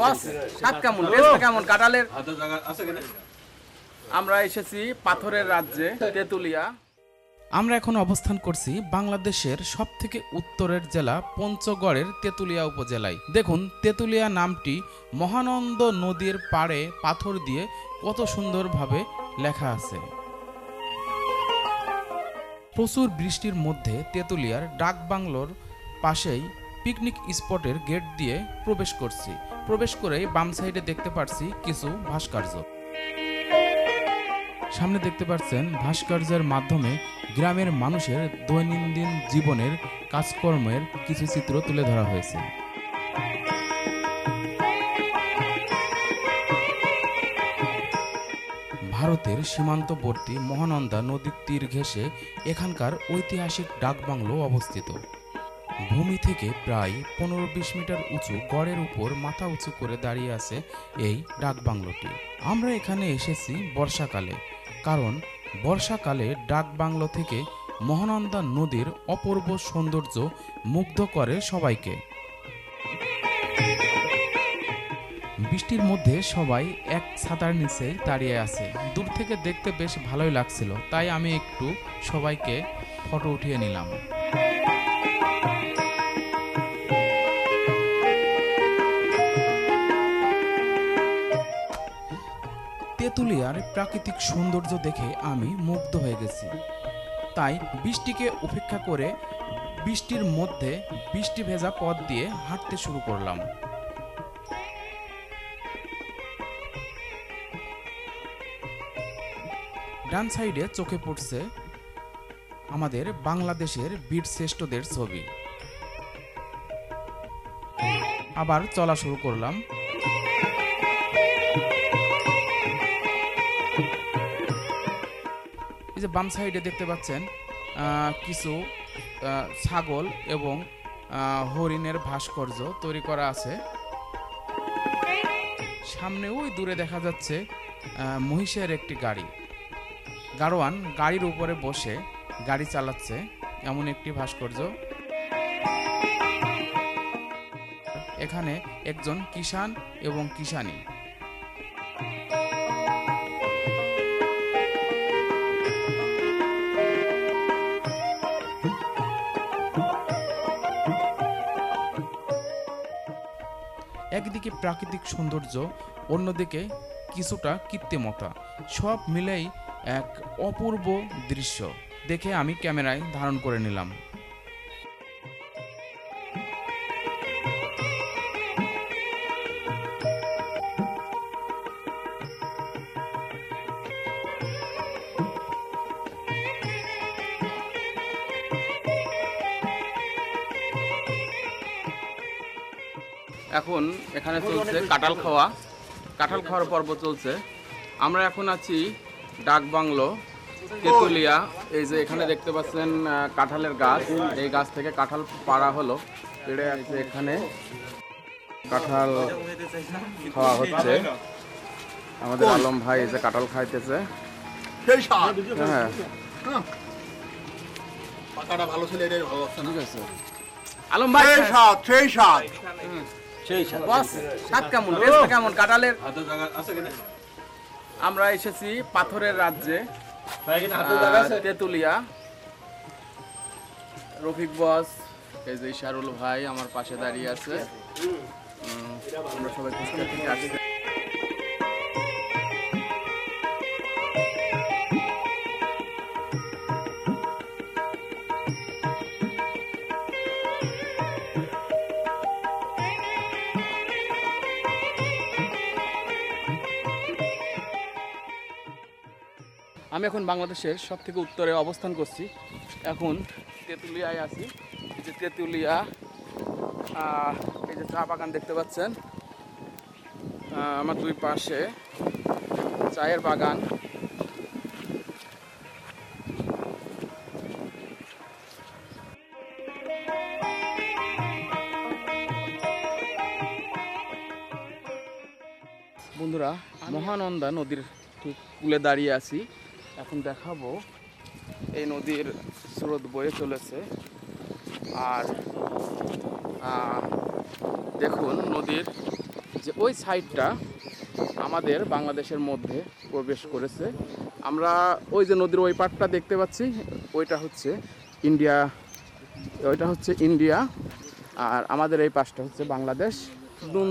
বস স্বাদ কেমন, টেস্ট কেমন কাঁঠালের? আমরা এসেছি পাথরের রাজ্যে তেঁতুলিয়া। আমরা এখন অবস্থান করছি বাংলাদেশের সবথেকে উত্তরের জেলা পঞ্চগড়ের তেঁতুলিয়া উপজেলায়। দেখুন তেঁতুলিয়া নামটি মহানন্দ নদীর পাড়ে পাথর দিয়ে কত সুন্দরভাবে লেখা আছে। প্রচুর বৃষ্টির মধ্যে তেঁতুলিয়ার ডাকবাংলোর পাশেই পিকনিক স্পটের গেট দিয়ে প্রবেশ করছি। প্রবেশ করেই বাম সাইডে দেখতে পাচ্ছি কিছু ভাস্কর্য। সামনে দেখতে পাচ্ছেন ভাস্কর্যের মাধ্যমে গ্রামের মানুষের দৈনন্দিন জীবনের কাজকর্মের কিছু চিত্র তুলে ধরা হয়েছে। ভারতের সীমান্তবর্তী মহানন্দা নদীর তীর ঘেঁষে এখানকার ঐতিহাসিক ডাকবাংলো অবস্থিত। ভূমি থেকে প্রায় 15-20 মিটার উঁচু গড়ের উপর মাথা উঁচু করে দাঁড়িয়ে আছে এই ডাকবাংলোটি। আমরা এখানে এসেছি বর্ষাকালে, কারণ বর্ষাকালে ডাকবাংলো থেকে মহানন্দা নদীর অপূর্ব সৌন্দর্য মুগ্ধ করে সবাইকে। বৃষ্টির মধ্যে সবাই এক ছাতার নিচে দাঁড়িয়ে আছে। দূর থেকে দেখতে বেশ ভালোই লাগছিল, তাই আমি একটু সবাইকে ফটো উঠিয়ে নিলাম। তেঁতুলিয়ার প্রাকৃতিক সৌন্দর্য দেখে আমি মুগ্ধ হয়ে গেছি, তাই বৃষ্টিকে উপেক্ষা করে বৃষ্টির মধ্যে বৃষ্টি ভেজা পথ দিয়ে হাঁটতে শুরু করলাম। ডান সাইডে চোখে পড়ছে আমাদের বাংলাদেশের বীর শ্রেষ্ঠদের ছবি। আবার চলা শুরু করলাম। এই যে বাম সাইডে দেখতে পাচ্ছেন কিছু ছাগল এবং হরিণের ভাস্কর্য তৈরি করা আছে। সামনে ওই দূরে দেখা যাচ্ছে মহিষের একটি গাড়ি। গাড়োয়ান গাড়ির উপরে বসে গাড়ি চালাচ্ছে, এমন একটি ভাস্কর্য। এখানে একজন কিষান এবং কিষানী। একদিকে প্রাকৃতিক সৌন্দর্য, অন্যদিকে কিছুটা কৃত্রিমতা, সব মিলেই এক অপূর্ব দৃশ্য দেখে আমি ক্যামেরায় ধারণ করে নিলাম। এখন এখানে চলছে কাঁঠাল খাওয়া, কাঁঠাল খাওয়ার পর্ব চলছে। আমরা এখন আছি ডাকবাংলো তেঁতুলিয়া। এই যে এখানে দেখতে পাচ্ছেন কাঁঠালের গাছ, এই গাছ থেকে কাঁঠাল পাড়া হলো, পেড়ে আছে। এখানে কাঁঠাল খাওয়া হচ্ছে। আমাদের আলম ভাই এই যে কাঁঠাল খাইতেছে। হ্যাঁ পাকাটা ভালো ছিল, এটাই ভালো লাগছে না। ঠিক আছে আলম ভাই, বস স্বাদ কেমন, টেস্ট কেমন কাঁঠালের? আমরা এসেছি পাথরের রাজ্যে তেঁতুলিয়া। রফিক বস, এই যে ইশারুল ভাই আমার পাশে দাঁড়িয়ে আছে। আমরা সবাই কুষ্টিয়া থেকে আসছি। আমি এখন বাংলাদেশের সব থেকে উত্তরে অবস্থান করছি। এখন তেঁতুলিয়ায় আছি। এই যে তেঁতুলিয়া, এই যে চা বাগান দেখতে পাচ্ছেন আমার দুই পাশে, চায়ের বাগান। বন্ধুরা, মহানন্দা নদীর ঠিক কূলে দাঁড়িয়ে আছি। এখন দেখাবো এই নদীর স্রোত বয়ে চলেছে। আর দেখুন নদীর ওই সাইডটা আমাদের বাংলাদেশের মধ্যে প্রবেশ করেছে। আমরা ওই যে নদীর ওই পাড়টা দেখতে পাচ্ছি, ওইটা হচ্ছে ইন্ডিয়া, আর আমাদের এই পাশটা হচ্ছে বাংলাদেশ।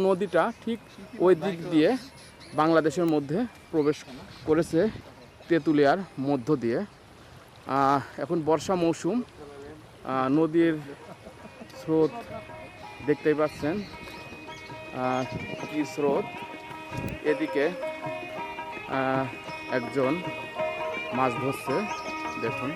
নদীটা ঠিক ওই দিক দিয়ে বাংলাদেশের মধ্যে প্রবেশ করেছে তেঁতুলিয়ার মধ্য দিয়ে। এখন বর্ষা মৌসুম, নদীর স্রোত দেখতেই পাচ্ছেন, কি স্রোত। এদিকে একজন মাছ ধরছে, দেখুন।